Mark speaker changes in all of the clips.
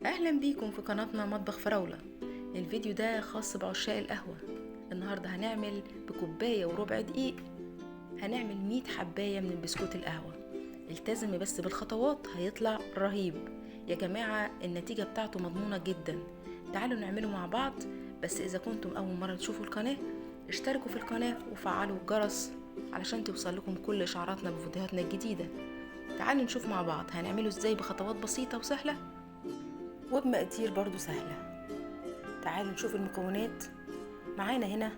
Speaker 1: اهلا بيكم في قناتنا مطبخ فراولة. الفيديو ده خاص بعشاق القهوة. النهاردة هنعمل بكوباية وربع دقيق، هنعمل 100 حباية من بسكوت القهوة. التزمي بس بالخطوات هيطلع رهيب يا جماعة. النتيجة بتاعته مضمونة جدا. تعالوا نعمله مع بعض. بس اذا كنتم اول مرة تشوفوا القناة اشتركوا في القناة وفعلوا الجرس علشان توصل لكم كل اشعاراتنا بفيديوهاتنا الجديدة. تعالوا نشوف مع بعض هنعمله ازاي بخطوات بسيطة وسهلة وبمقادير برضو سهلة. تعالوا نشوف المكونات. معانا هنا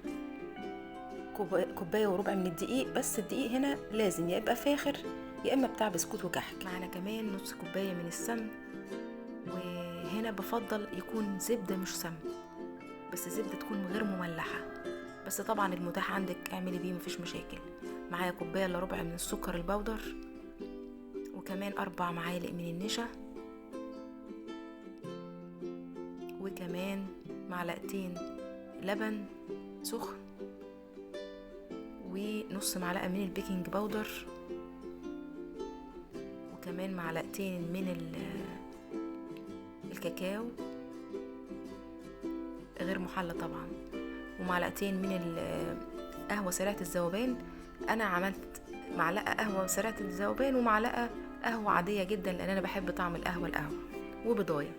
Speaker 1: كوباية وربع من الدقيق، بس الدقيق هنا لازم يا يبقى فاخر يا اما بتاع بسكوت وكحك. معانا كمان نص كوباية من السمن، وهنا بفضل يكون زبدة مش سمن، بس زبدة تكون غير مملحة، بس طبعا المتاح عندك اعملي بيه مفيش مشاكل. معايا كوباية الا ربع من السكر البودر، وكمان 4 معالق من النشا، وكمان معلقتين لبن سخن، ونص معلقة من البيكنج باودر، وكمان معلقتين من الكاكاو غير محلى طبعا، ومعلقتين من القهوة سريعة الذوبان. انا عملت معلقة قهوة سريعة الذوبان ومعلقة قهوة عادية جدا لان انا بحب طعم القهوة وبضاية.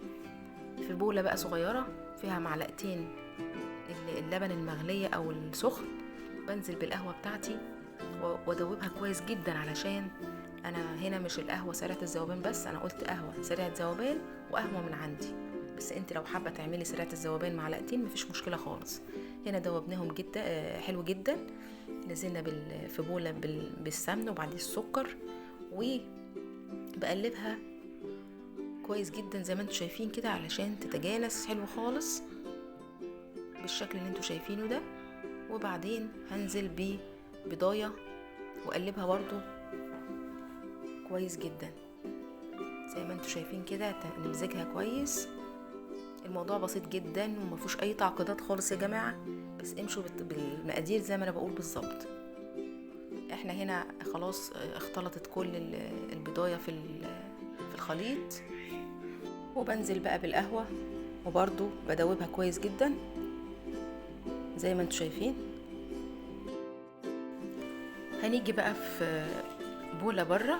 Speaker 1: في بولة بقى صغيرة فيها معلقتين اللبن المغلية او السخن، بنزل بالقهوة بتاعتي وادوبها كويس جدا، علشان انا هنا مش القهوة سريعة الذوبان بس، انا قلت قهوة سريعة ذوبان وقهوة من عندي، بس انت لو حابة تعملي سريعة الذوبان معلقتين مفيش مشكلة خالص. هنا دوبناهم جدا حلو جدا. نزلنا في بولة بالسمن وبعدين السكر، وبقلبها كويس جدا زي ما انتوا شايفين كده علشان تتجانس حلو خالص بالشكل اللي انتوا شايفينه ده. وبعدين هنزل ببضاية واقلبها برضو كويس جدا زي ما انتوا شايفين كده، نمزجها كويس. الموضوع بسيط جدا ومفيهوش اي تعقيدات خالص يا جماعة، بس امشوا بالمقادير زي ما انا بقول بالظبط. احنا هنا خلاص اختلطت كل البضاية في الخليط، وبنزل بقى بالقهوة وبرضو بدوبها كويس جدا زي ما انتوا شايفين. هنيجي بقى في بولة بره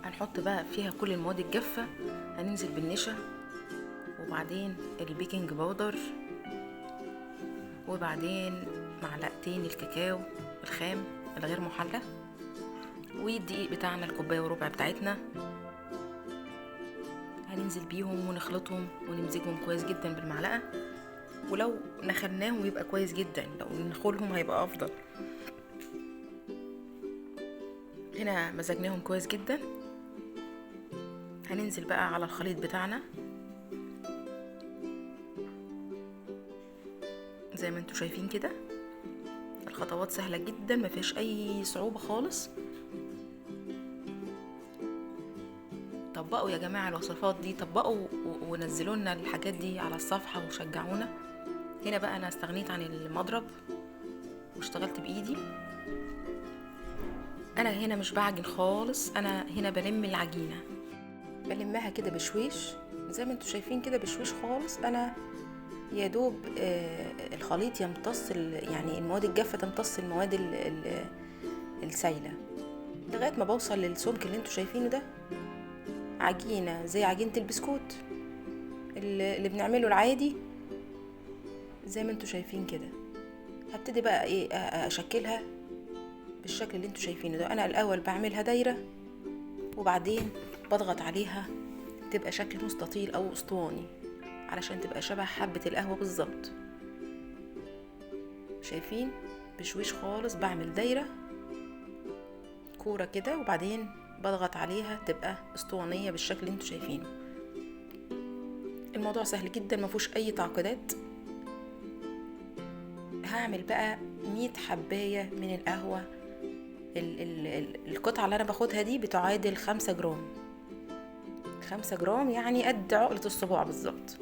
Speaker 1: هنحط بقى فيها كل المواد الجافة. هننزل بالنشا، وبعدين البيكنج باودر، وبعدين معلقتين الكاكاو الخام الغير محلى، والدقيق بتاعنا الكوباية وربع بتاعتنا هننزل بيهم ونخلطهم ونمزجهم كويس جدا بالمعلقة. ولو نخلناهم يبقى كويس جدا، لو نخلهم هيبقى افضل. هنا مزجناهم كويس جدا. هننزل بقى على الخليط بتاعنا زي ما انتوا شايفين كده. الخطوات سهلة جدا ما فيهاش اي صعوبة خالص. طبقوا يا جماعة الوصفات دي، طبقوا ونزلوا لنا الحاجات دي على الصفحة وشجعونا. هنا بقى انا استغنيت عن المضرب واشتغلت بايدي. انا هنا مش بعجن خالص، انا هنا بلم العجينة، بلمها كده بشويش زي ما انتوا شايفين كده بشويش خالص. انا يا دوب الخليط يمتص يعني المواد الجافة تمتص المواد السايلة لغاية ما بوصل للسمك اللي انتوا شايفينه ده. عجينة زي عجينة البسكوت اللي بنعمله العادي زي ما انتوا شايفين كده. هبتدي بقى ايه اشكلها بالشكل اللي انتوا شايفينه ده. انا الاول بعملها دايرة وبعدين بضغط عليها تبقى شكل مستطيل او اسطواني علشان تبقى شبه حبة القهوة بالظبط. شايفين بشويش خالص بعمل دايرة كورة كده وبعدين بضغط عليها تبقى اسطوانية بالشكل اللي انتوا شايفينه. الموضوع سهل جدا ما فيهوش اي تعقيدات. هعمل بقى 100 حباية من القهوة. القطعة اللي انا باخدها دي بتعادل 5 جرام. 5 جرام يعني قد عقلة الصباع بالظبط.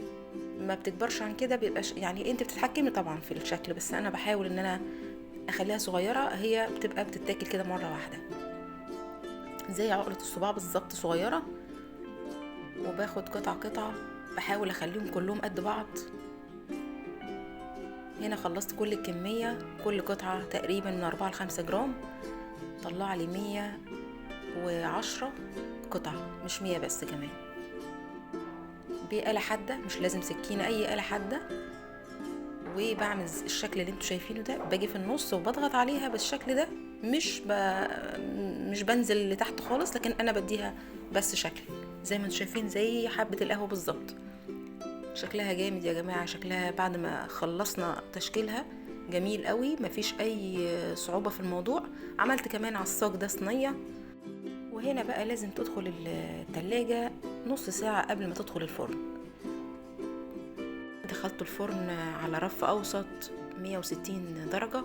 Speaker 1: ما بتكبرش عن كده بيبقى يعني انت بتتحكمي طبعا في الشكل، بس انا بحاول ان انا اخليها صغيرة. هي بتبقى بتتاكل كده مرة واحدة زي عقلة الصباع بالظبط صغيرة، وباخد قطعة قطعة بحاول اخليهم كلهم قد بعض. هنا خلصت كل الكمية، كل قطعة تقريبا من 4 ل5 جرام، طلع لي 110 قطعة، مش 100 بس كمان. بآلة حادة، مش لازم سكينة، اي آلة حادة. وبعمل الشكل اللي انتوا شايفينه ده، باجي في النص وبضغط عليها بالشكل ده، مش بنزل لتحت خالص، لكن انا بديها بس شكل زي ما انتوا شايفين، زي حبة القهوة بالظبط. شكلها جامد يا جماعة، شكلها بعد ما خلصنا تشكيلها جميل قوي، مفيش اي صعوبة في الموضوع. عملت كمان على الصاج ده صينية. وهنا بقى لازم تدخل التلاجة نص ساعة قبل ما تدخل الفرن. دخلت الفرن على رف اوسط 160 درجة،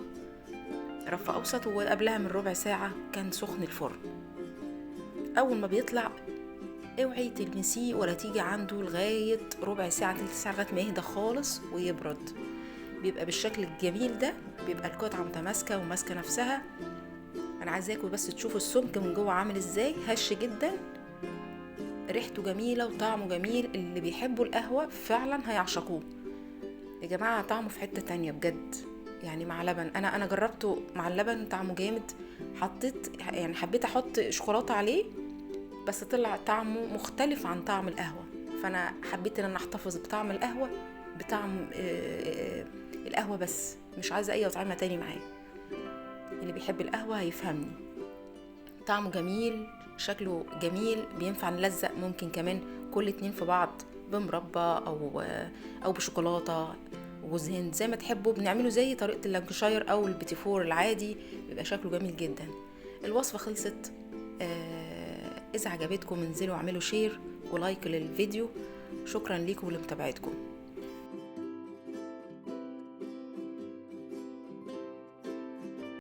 Speaker 1: رف اوسط، وقبلها من ربع ساعة كان سخن الفرن. اول ما بيطلع اوعي تلمسيه ولا تيجي عنده لغاية ربع ساعة تلت ساعة، لغاية ما يهدى خالص ويبرد. بيبقى بالشكل الجميل ده، بيبقى القطعة متماسكة وماسكة نفسها. انا عايزاكم بس تشوفوا السمك من جوه عامل ازاي، هش جدا، ريحته جميلة وطعمه جميل. اللي بيحبوا القهوة فعلا هيعشقوه يا جماعة، طعمه في حتة تانية بجد. يعني مع لبن، انا جربته مع اللبن طعمه جامد. حبيت احط شوكولاتة عليه، بس طلع طعمه مختلف عن طعم القهوة، فانا حبيت ان انا احتفظ بطعم القهوة، بطعم القهوة بس، مش عايزة اي اطعمة تاني معاه. اللي بيحب القهوة هيفهمني. طعمه جميل، شكله جميل، بينفع نلزق ممكن كمان كل اتنين في بعض بمربى او بشوكولاتة وجوز هند، زي ما تحبوا. بنعمله زي طريقة اللانكشاير او البيتيفور العادي، بيبقى شكله جميل جدا. الوصفة خلصت. إذا عجبتكم انزلوا اعملوا شير ولايك للفيديو. شكرا لكم ولمتابعتكم.